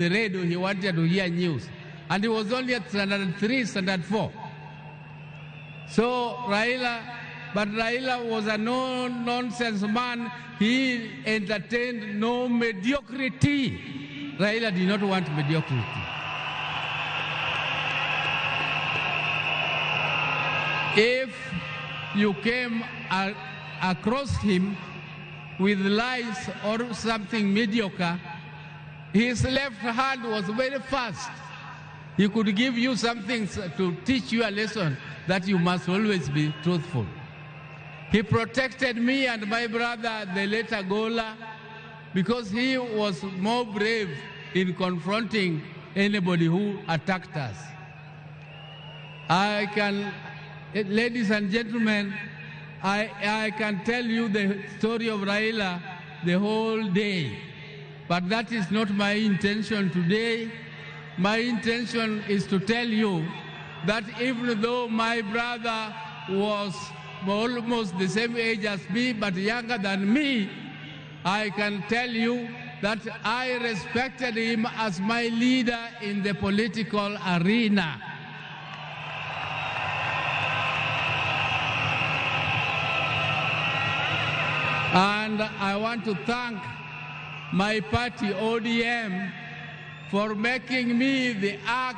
the radio, he wanted to hear news. And he was only at standard 3, standard 4. So Raila was a no-nonsense man. He entertained no mediocrity. Raila did not want mediocrity. If you came across him with lies or something mediocre, his left hand was very fast. He could give you something to teach you a lesson that you must always be truthful. He protected me and my brother, the later Gola, because he was more brave in confronting anybody who attacked us. Ladies and gentlemen, I can tell you the story of Raila the whole day, but that is not my intention today. My intention is to tell you that even though my brother was almost the same age as me, but younger than me, I can tell you that I respected him as my leader in the political arena. And I want to thank my party, ODM, for making me the